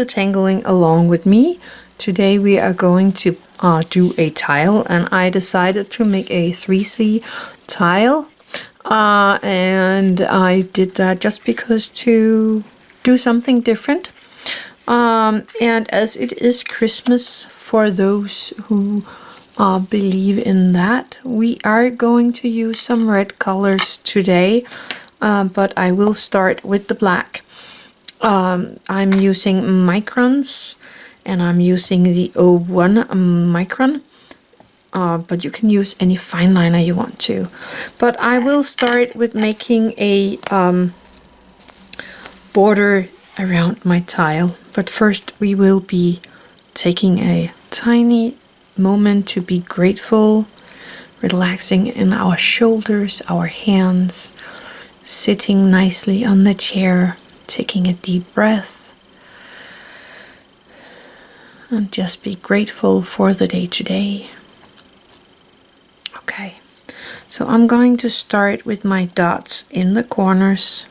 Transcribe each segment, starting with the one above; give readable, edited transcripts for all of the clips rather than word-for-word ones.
to Tangling Along with me. Today we are going to do a tile, and I decided to make a 3C tile, and I did that just because to do something different. And as it is Christmas, for those who believe in that, we are going to use some red colors today, but I will start with the black. I'm using microns, and I'm using the 01 micron, but you can use any fine liner you want to. But I will start with making a border around my tile. But first we will be taking a tiny moment to be grateful, relaxing in our shoulders, our hands, sitting nicely on the chair, taking a deep breath, and just be grateful for the day today. Okay, so I'm going to start with my dots in the corners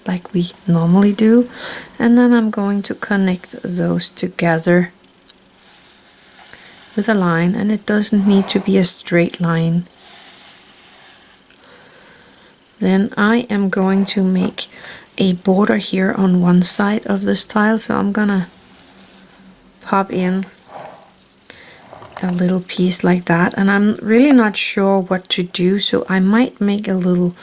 like we normally do, and then I'm going to connect those together with a line, and it doesn't need to be a straight line. Then I am going to make a border here on one side of this tile, so I'm gonna pop in a little piece like that, and I'm really not sure what to do, so I might make a little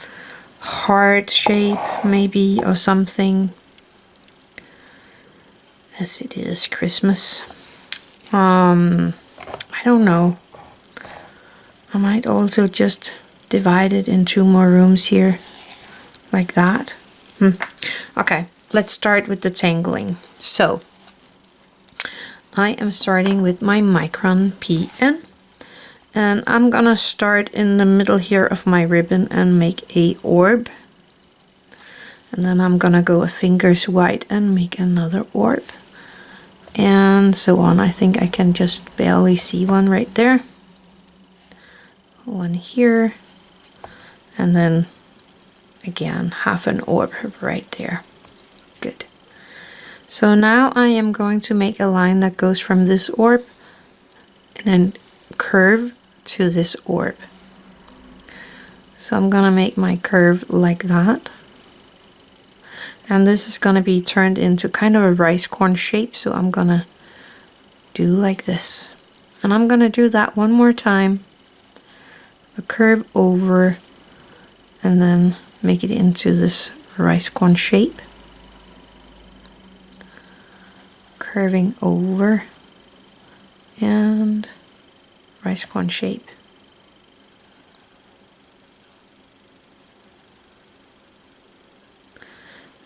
heart shape maybe or something, as it is Christmas. I don't know, I might also just divide it in 2 more rooms here like that. Okay, let's start with the tangling. So I am starting with my micron PN, and I'm gonna start in the middle here of my ribbon and make a orb, and then I'm gonna go a fingers wide and make another orb, and so on. I think I can just barely see one right there, one here, and then again half an orb right there. Good. So now I am going to make a line that goes from this orb and then curve to this orb. So I'm gonna make my curve like that, and this is gonna be turned into kind of a rice corn shape, so I'm gonna do like this, and I'm gonna do that one more time, a curve over, and then make it into this rice corn shape, curving over and rice corn shape.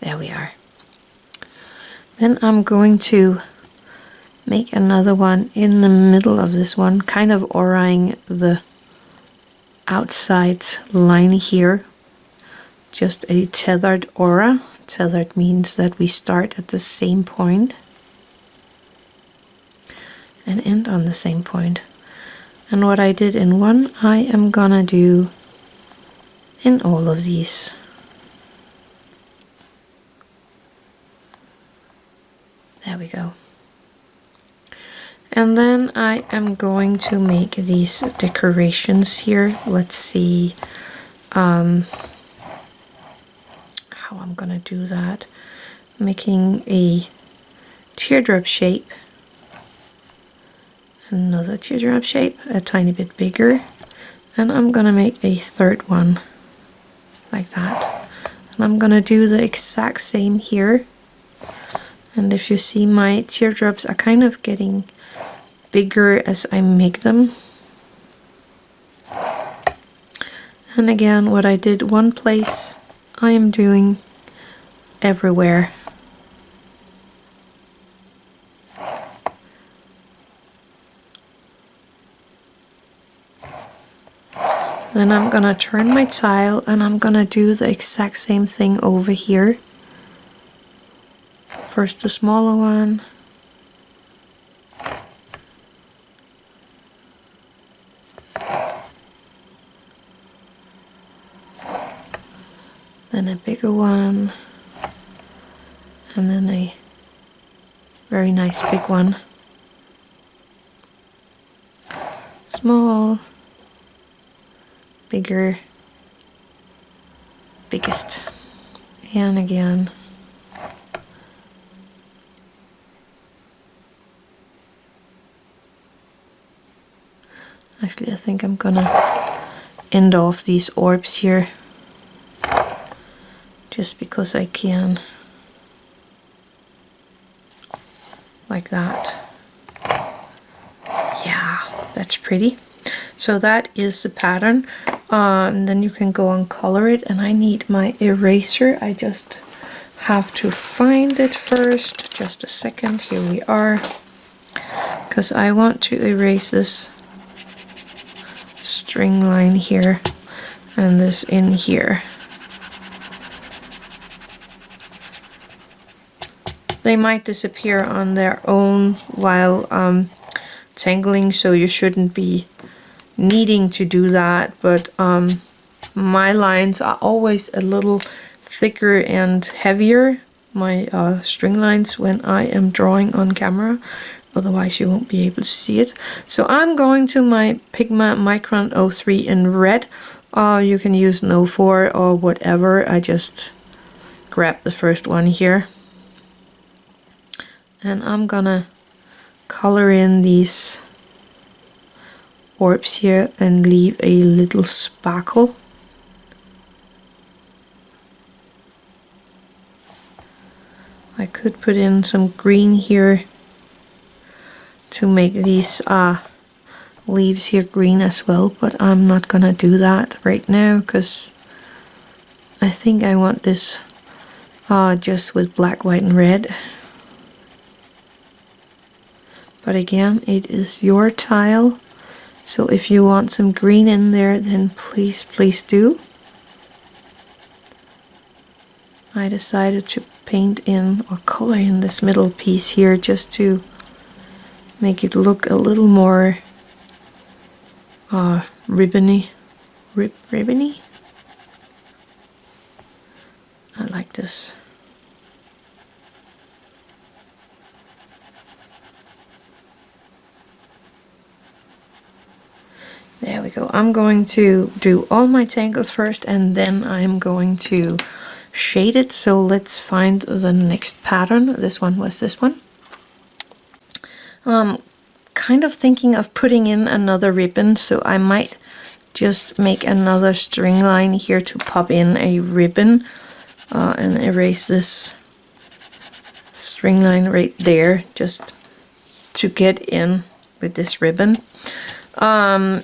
There we are. Then I'm going to make another one in the middle of this one, kind of auraing the outside line here. Just a tethered aura. Tethered means that we start at the same point and end on the same point. And what I did in one, I am gonna do in all of these. There we go. And then I am going to make these decorations here. Let's see how I'm gonna do that. Making a teardrop shape, another teardrop shape, a tiny bit bigger, and I'm gonna make a third one like that. And I'm gonna do the exact same here. And if you see, my teardrops are kind of getting bigger as I make them. And again, what I did one place, I am doing everywhere. Then I'm gonna turn my tile and I'm gonna do the exact same thing over here. First the smaller one, then a bigger one, and then a Very nice big one. Small, bigger, biggest, and again. Actually, I think I'm gonna end off these orbs here, just because I can. Like that. Yeah, that's pretty. So that is the pattern. And then you can go and color it, and I need my eraser. I just have to find it first. Just a second. Here we are. Because I want to erase this string line here and this in here. They might disappear on their own while tangling, so you shouldn't be needing to do that, but my lines are always a little thicker and heavier, my string lines, when I am drawing on camera, otherwise you won't be able to see it. So I'm going to my Pigma Micron 03 in red. You can use an 04 or whatever. I just grabbed the first one here. And I'm gonna color in these orbs here and leave a little sparkle. I could put in some green here to make these leaves here green as well, but I'm not gonna do that right now because I think I want this just with black, white and red. But again, it is your tile, so if you want some green in there, then please do. I decided to paint in or color in this middle piece here just to make it look a little more ribbony. Ribbony? I like this. There we go. I'm going to do all my tangles first, and then I'm going to shade it. So let's find the next pattern. This one was this one. Kind of thinking of putting in another ribbon, so I might just make another string line here to pop in a ribbon and erase this string line right there just to get in with this ribbon. I'm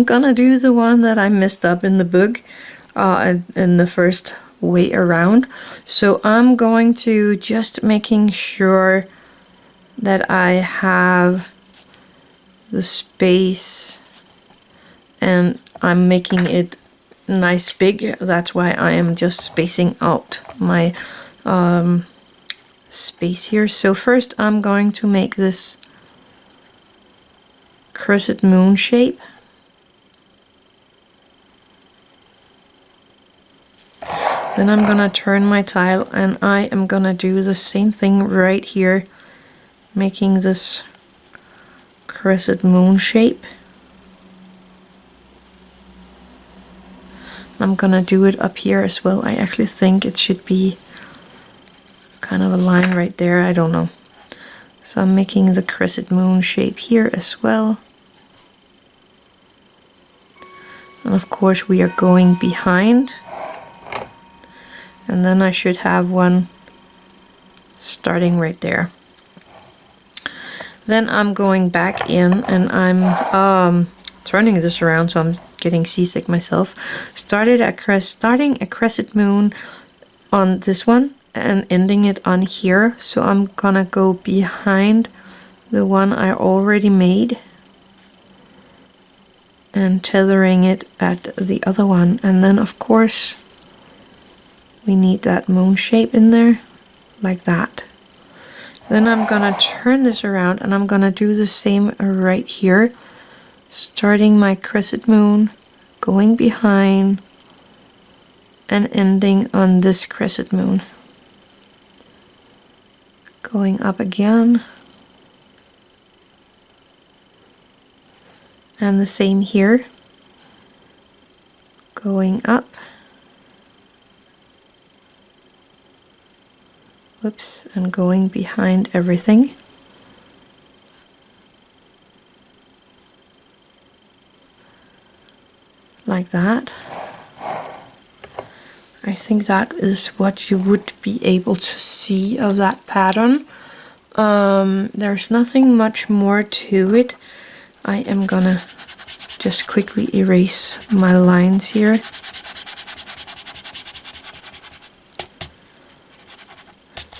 gonna do the one that I messed up in the book in the first way around. So I'm going to just making sure that I have the space, and I'm making it nice big. That's why I am just spacing out my space here. So first I'm going to make this crescent moon shape. Then I'm gonna turn my tile and I am gonna do the same thing right here, making this crescent moon shape. I'm gonna do it up here as well. I actually think it should be kind of a line right there, I don't know. So I'm making the crescent moon shape here as well. And of course we are going behind. And then I should have one starting right there. Then I'm going back in and I'm turning this around, so I'm getting seasick myself. Starting a crescent moon on this one and ending it on here. So I'm gonna go behind the one I already made and tethering it at the other one. And then of course we need that moon shape in there like that. Then I'm gonna turn this around and I'm gonna do the same right here, starting my crescent moon, going behind and ending on this crescent moon. Going up again. And the same here. Going up. Whoops, and going behind everything. Like that. I think that is what you would be able to see of that pattern. There's nothing much more to it. I am gonna just quickly erase my lines here.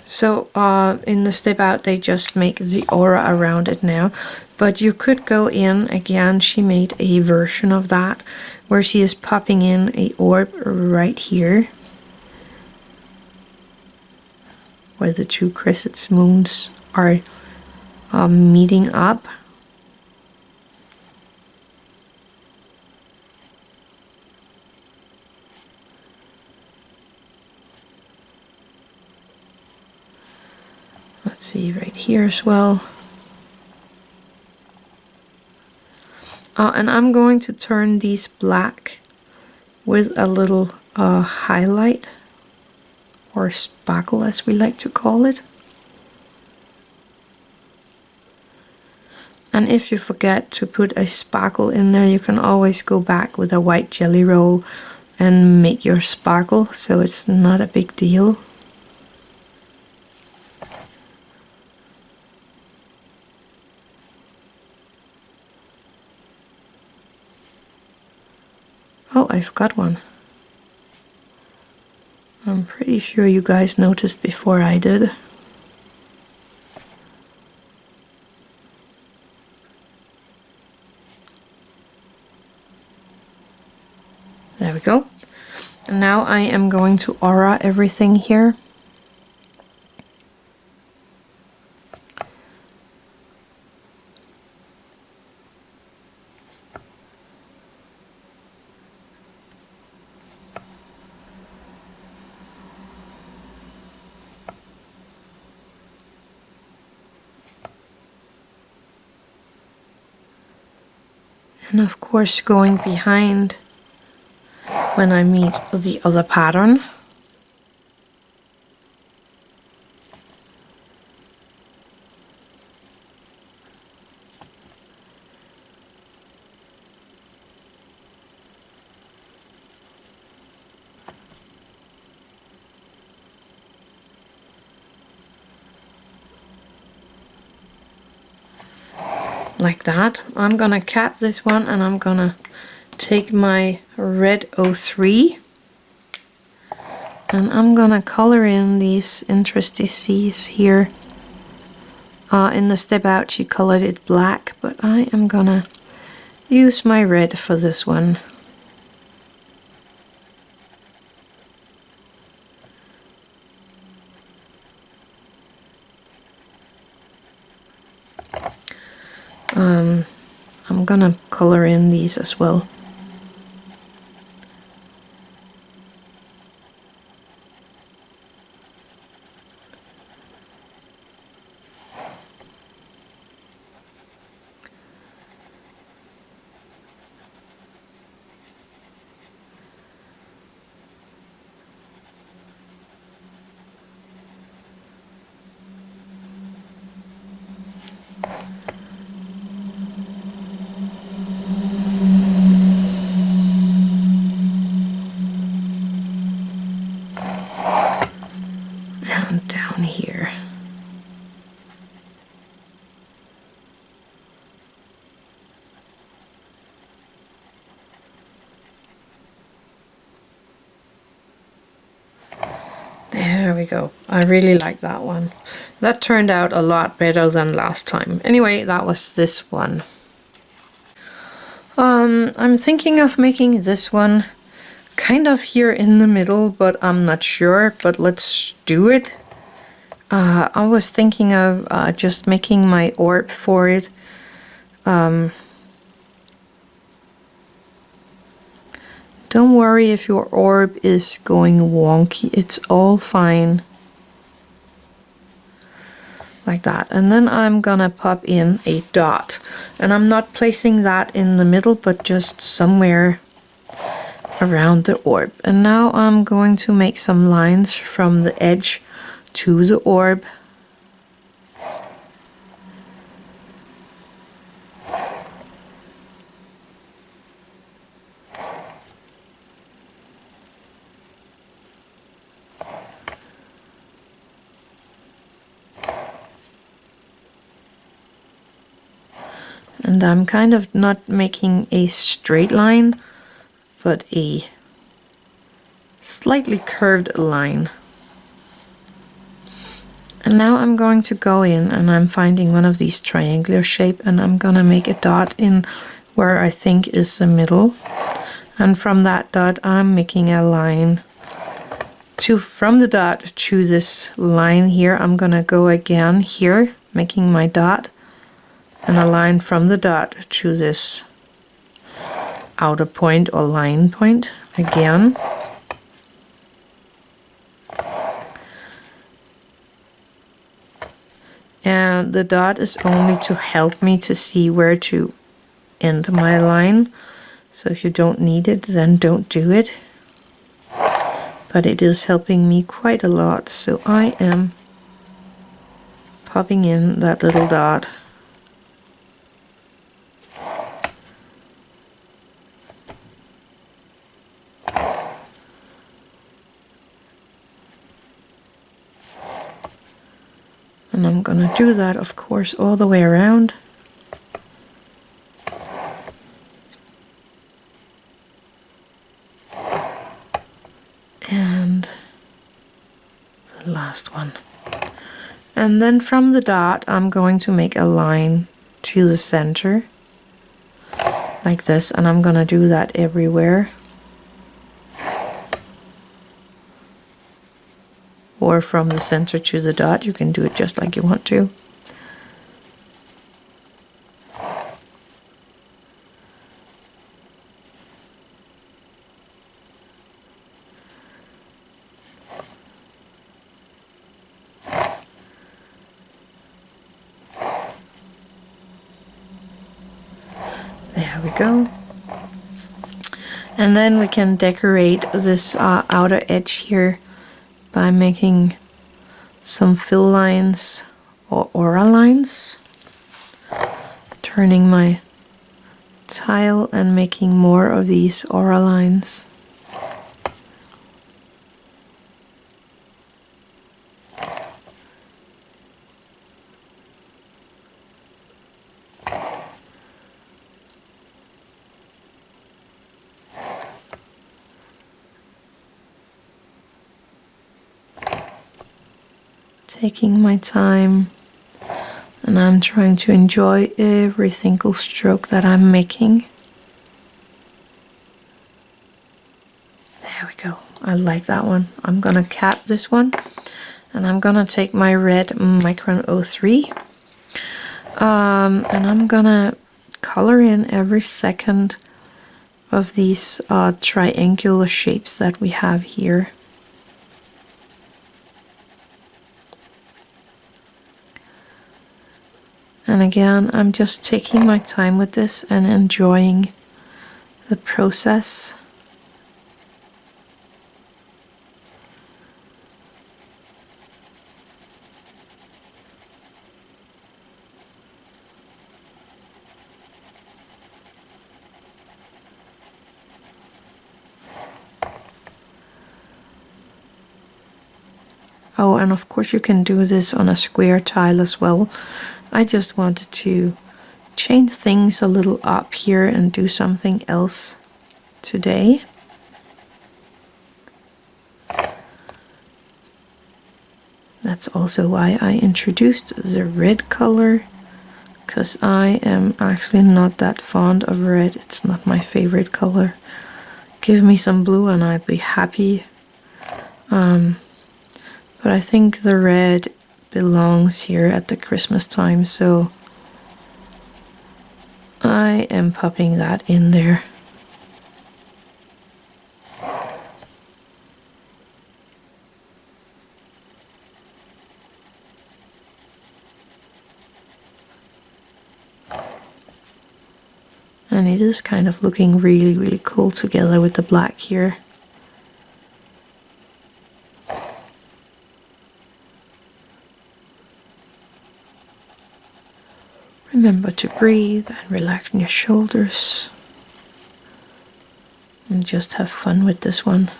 So in the step out they just make the aura around it now, but you could go in again. She made a version of that where she is popping in a orb right here where the two crescent moons are meeting up. Let's see right here as well. And I'm going to turn these black with a little highlight or sparkle as we like to call it. And if you forget to put a sparkle in there, you can always go back with a white jelly roll and make your sparkle, so it's not a big deal. Oh, I forgot one. I'm pretty sure you guys noticed before I did. There we go. And now I am going to aura everything here. And of course going behind when I meet the other pattern. Like that. I'm gonna cap this one and I'm gonna take my red 03 and I'm gonna color in these interstices here. In the step out she colored it black, but I am gonna use my red for this one. I'm gonna color in these as well. And down here. There we go. I really like that one. That turned out a lot better than last time. Anyway, that was this one. I'm thinking of making this one kind of here in the middle, but I'm not sure, but let's do it. I was thinking of just making my orb for it. Don't worry if your orb is going wonky, it's all fine. like that. And then I'm gonna pop in a dot, and I'm not placing that in the middle, but just somewhere around the orb. And now I'm going to make some lines from the edge to the orb. And I'm kind of not making a straight line, but a slightly curved line. And now I'm going to go in and I'm finding one of these triangular shape, and I'm gonna make a dot in where I think is the middle. And from that dot I'm making a line from the dot to this line here. I'm gonna go again here, making my dot, and a line from the dot to this outer point or line point again. And the dot is only to help me to see where to end my line. So if you don't need it, then don't do it. But it is helping me quite a lot. So I am popping in that little dot. And I'm gonna do that, of course, all the way around. And the last one. And then from the dot, I'm going to make a line to the center, like this, and I'm gonna do that everywhere. Or from the center to the dot, you can do it just like you want to. There we go. And then we can decorate this outer edge here by making some fill lines or aura lines, turning my tile and making more of these aura lines. Taking my time, and I'm trying to enjoy every single stroke that I'm making. There we go. I like that one. I'm gonna cap this one, and I'm gonna take my red micron 03, and I'm gonna color in every second of these triangular shapes that we have here. And again, I'm just taking my time with this and enjoying the process. Oh, and of course you can do this on a square tile as well. I just wanted to change things a little up here and do something else today. That's also why I introduced the red color, because I am actually not that fond of red. It's not my favorite color. Give me some blue and I'd be happy. But I think the red belongs here at the Christmas time, so I am popping that in there. And it is kind of looking really, really cool together with the black here. Remember to breathe and relax in your shoulders. And just have fun with this one.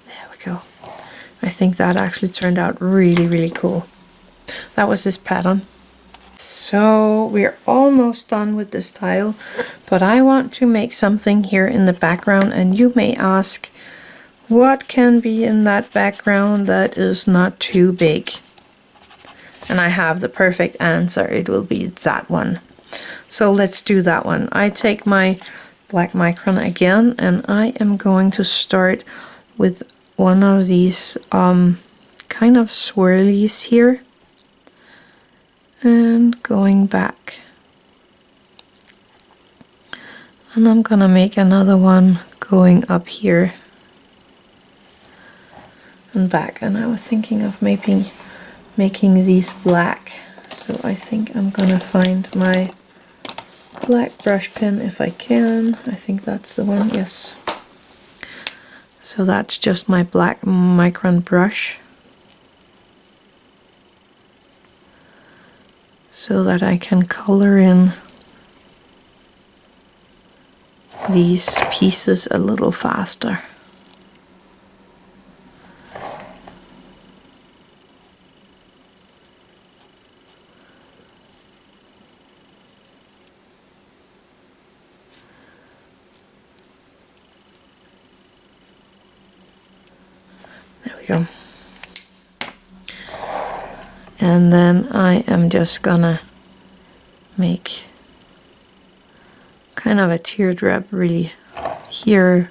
There we go. I think that actually turned out really, really cool. That was this pattern. So we're almost done with this tile, but I want to make something here in the background, and you may ask, what can be in that background that is not too big? And I have the perfect answer. It will be that one. So let's do that one. I take my black micron again, and I am going to start with one of these kind of swirlies here. And going back. And I'm gonna make another one going up here and back. And I was thinking of making these black. So I think I'm gonna find my black brush pen if I can. I think that's the one, yes. So that's just my black micron brush. So that I can color in these pieces a little faster. There we go. And then I am just gonna make kind of a teardrop really here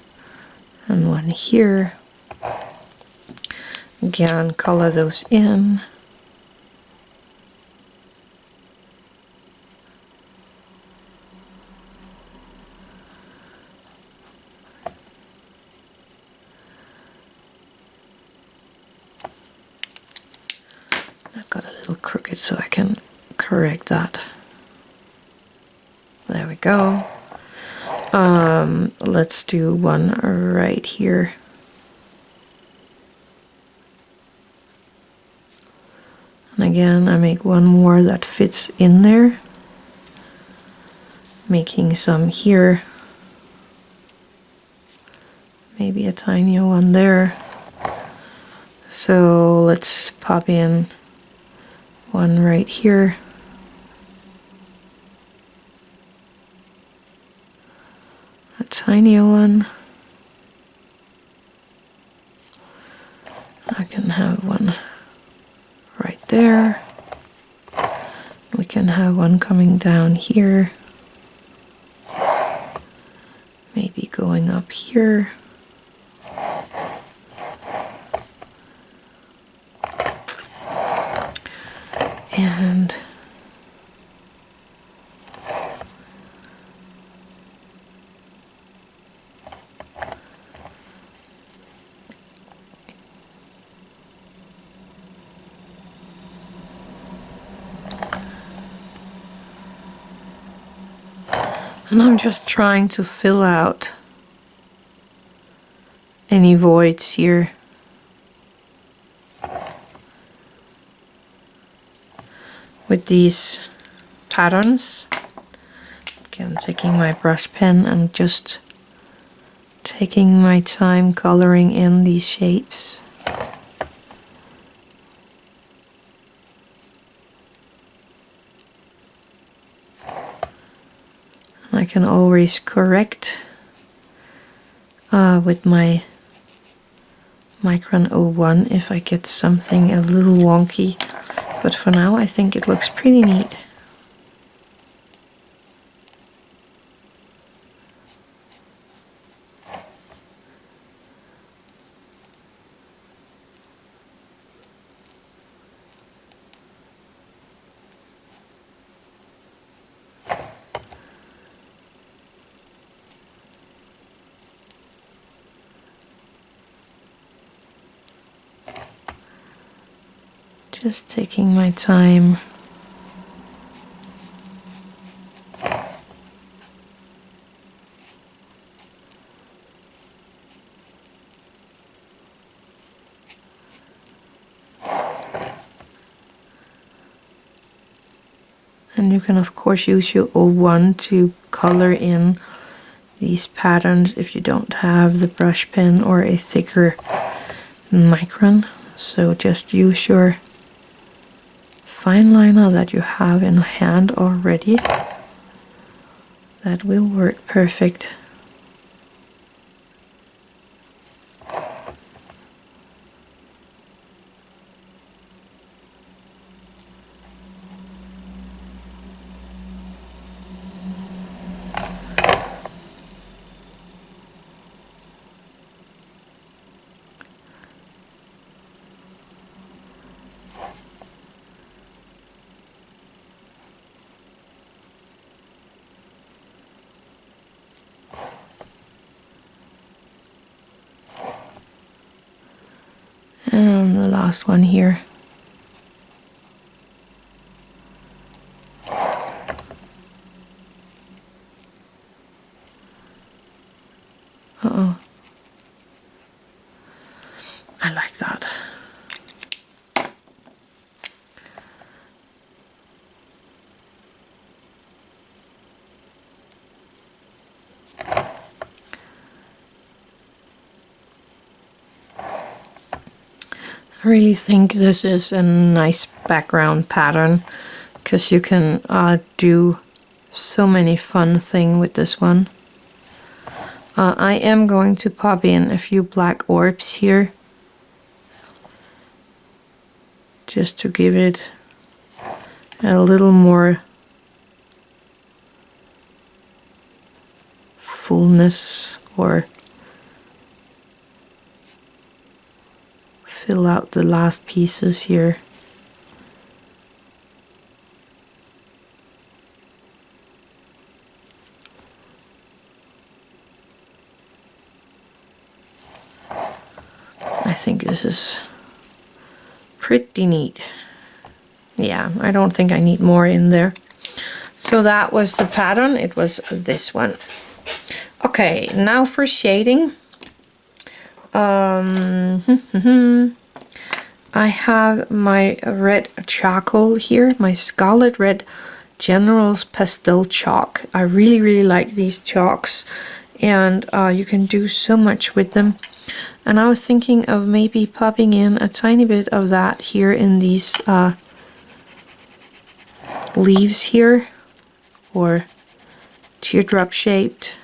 and one here. Again, color those in. I've got a little crooked, so I can correct that. There we go. Let's do one right here. And again, I make one more that fits in there. Making some here. Maybe a tiny one there. So let's pop in one right here. A tiny one. I can have one right there. We can have one coming down here. Maybe going up here. And I'm just trying to fill out any voids here. With these patterns. Again, taking my brush pen and just taking my time coloring in these shapes. And I can always correct with my micron 01 if I get something a little wonky. But for now, I think it looks pretty neat. Just taking my time. And you can of course use your O1 to color in these patterns if you don't have the brush pen or a thicker micron. So just use your fine liner that you have in hand already. That will work perfect. And the last one here. Uh-oh. I like that. I really think this is a nice background pattern because you can do so many fun things with this one. I am going to pop in a few black orbs here just to give it a little more fullness or fill out the last pieces here. I think this is pretty neat. Yeah, I don't think I need more in there. So that was the pattern. It was this one. Okay, now for shading. I have my red charcoal here, my Scarlet Red General's Pastel Chalk. I really like these chalks, and you can do so much with them. And I was thinking of maybe popping in a tiny bit of that here in these leaves here, or teardrop shaped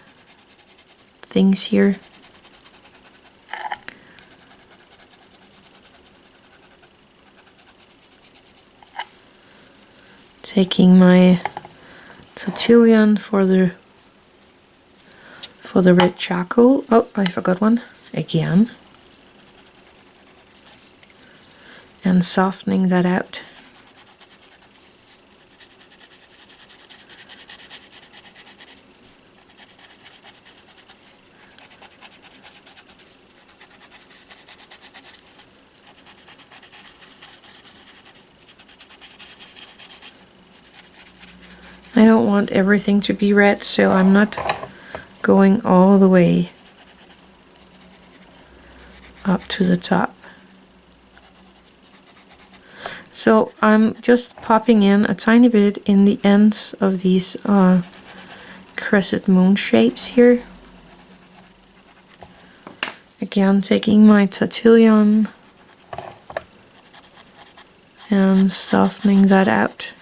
things here. Taking my Tortillion for the red charcoal. Oh, I forgot one again. And softening that out. I don't want everything to be red, so I'm not going all the way up to the top. So I'm just popping in a tiny bit in the ends of these crescent moon shapes here. Again, taking my Tortillion and softening that out.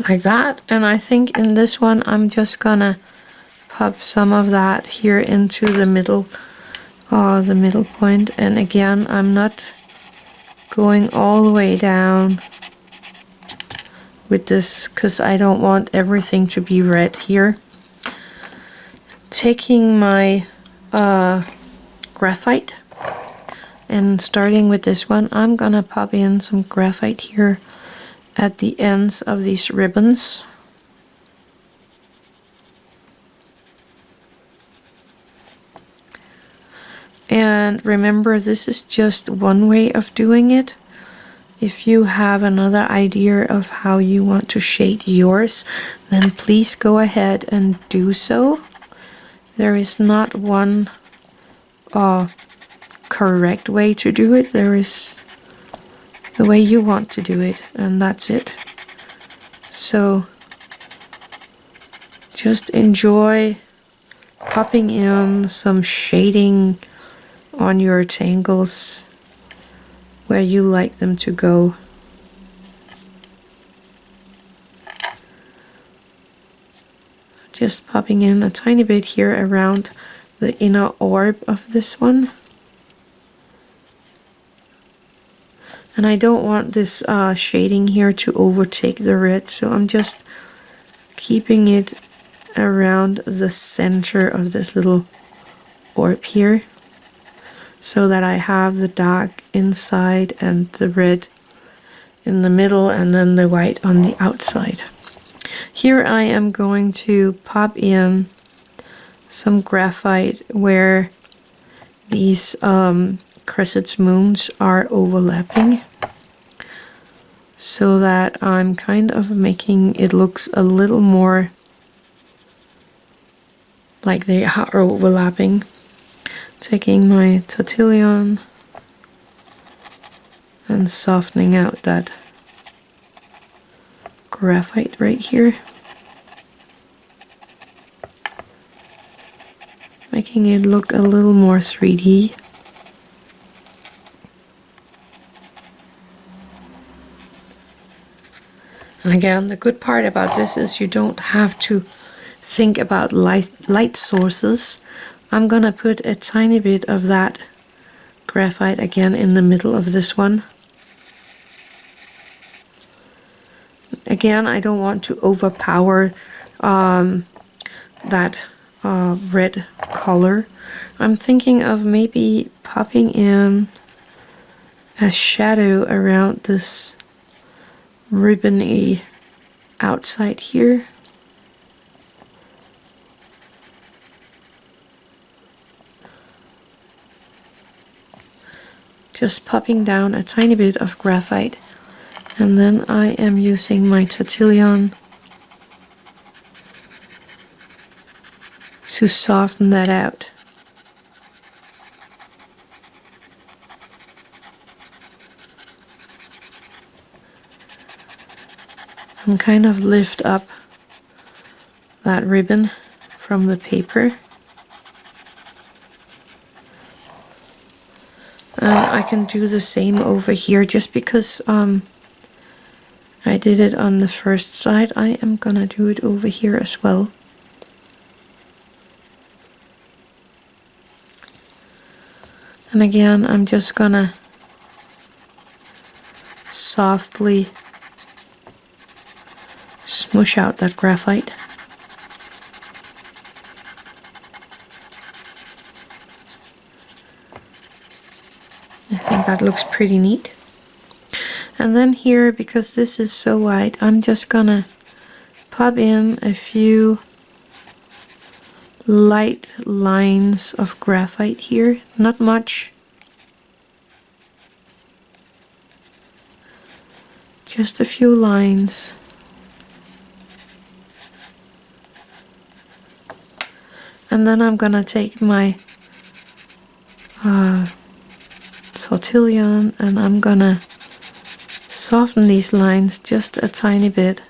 Like that, and I think in this one I'm just gonna pop some of that here into the middle point, and again I'm not going all the way down with this because I don't want everything to be red here. Taking my graphite and starting with this one, I'm gonna pop in some graphite here at the ends of these ribbons. And remember, this is just one way of doing it. If you have another idea of how you want to shade yours, then please go ahead and do so. There is not one correct way to do it. There is the way you want to do it, and that's it. So just enjoy popping in some shading on your tangles where you like them to go. Just popping in a tiny bit here around the inner orb of this one. And I don't want this shading here to overtake the red, so I'm just keeping it around the center of this little orb here, so that I have the dark inside and the red in the middle and then the white on the outside. Here I am going to pop in some graphite where these crescent moons are overlapping, so that I'm kind of making it looks a little more like they are overlapping. Taking my Tortillion and softening out that graphite right here, making it look a little more 3D. And again, the good part about this is you don't have to think about light sources. I'm gonna put a tiny bit of that graphite again in the middle of this one. Again, I don't want to overpower that red color. I'm thinking of maybe popping in a shadow around this ribbony outside here. Just popping down a tiny bit of graphite, and then I am using my Tortillion to soften that out. And kind of lift up that ribbon from the paper. I can do the same over here, just because I did it on the first side. I am gonna do it over here as well. And again, I'm just gonna softly smush out that graphite. I think that looks pretty neat. And then here, because this is so white, I'm just gonna pop in a few light lines of graphite here, not much. Just a few lines. And then I'm gonna take my Tortillion and I'm gonna soften these lines just a tiny bit.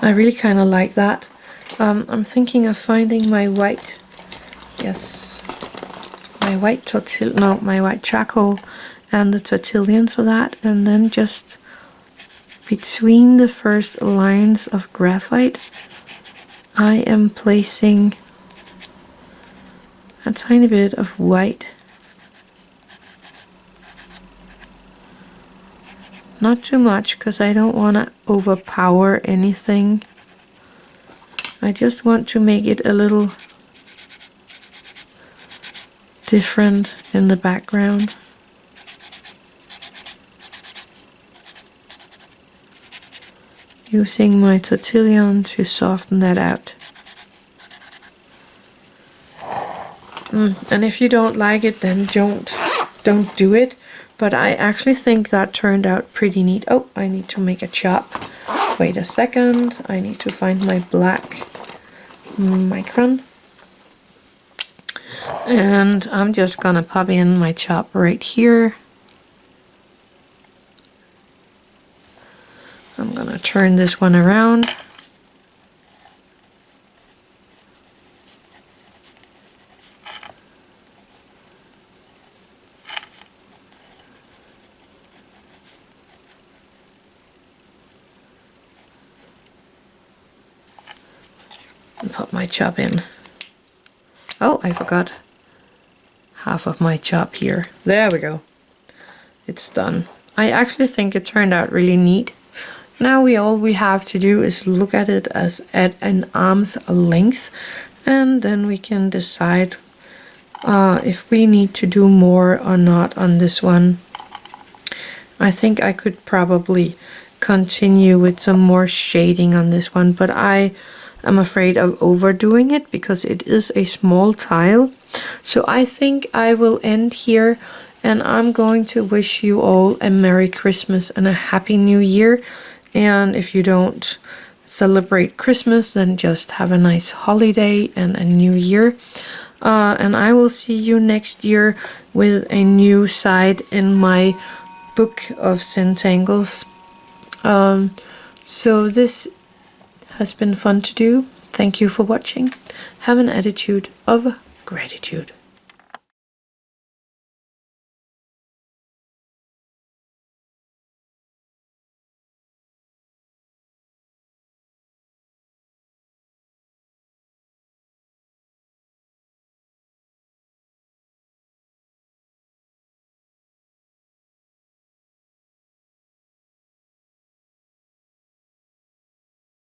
I really kind of like that. I'm thinking of finding my white, my white charcoal and the Tortillion for that, and then just between the first lines of graphite I am placing a tiny bit of white. Not too much, because I don't want to overpower anything. I just want to make it a little different in the background. using my Tortillion to soften that out. And if you don't like it, then don't do it. But I actually think that turned out pretty neat. Oh, I need to make a chop. Wait a second, I need to find my black micron. And I'm just gonna pop in my chop right here. I'm gonna turn this one around. And pop my chop in. Oh, I forgot half of my chop here. There we go. It's done. I actually think it turned out really neat. Now all we have to do is look at it as at an arm's length, and then we can decide if we need to do more or not on this one. I think I could probably continue with some more shading on this one, but I am afraid of overdoing it because it is a small tile. So I think I will end here, and I'm going to wish you all a Merry Christmas and a Happy New Year. And if you don't celebrate Christmas, then just have a nice holiday and a new year. And I will see you next year with a new side in my book of Zentangles. So this has been fun to do. Thank you for watching. Have an attitude of gratitude.